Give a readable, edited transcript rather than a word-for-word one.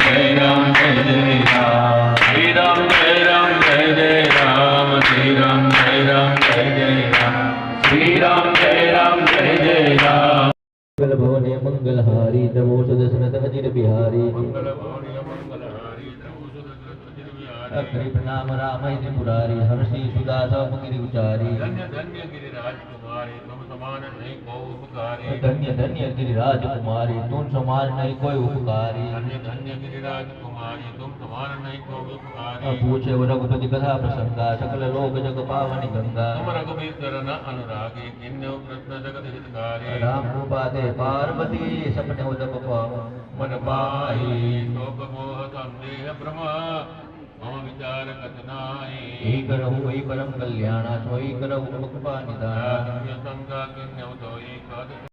जय राम जय जय राम श्री राम जय जय राम श्री राम जय जय राम श्री राम जय जय राम मंगल भवने मंगलहारी तमो सदसनत अजिर बिहारी अखरी प्रणाम राम मुरारी हर्षि सुदास गिरि उचारी धन्य धन्य गिरिराज कुमारी तुम समान नहीं को उपकारी धन्य धन्य गिरिराज कुमारी तुम समान नहीं कोई उपकारी धन्य धन्य गिरिराज कुमारी तुम समान नहीं को उपकारी पूछे रघुपति कथा प्रसंगा सकल लोक जग पावनी गंगा तुम रघुवीर न अनुरागी किन्नु कृष्ण जगत हितकारी राम रूपाते पार्वती सपने उदक मन पाई शोक मोह संदेह भ्रम मम विचार कथनाई करहु वही परम कल्याणा सोई करहु कृपा निदाना संगा किन्नु सोई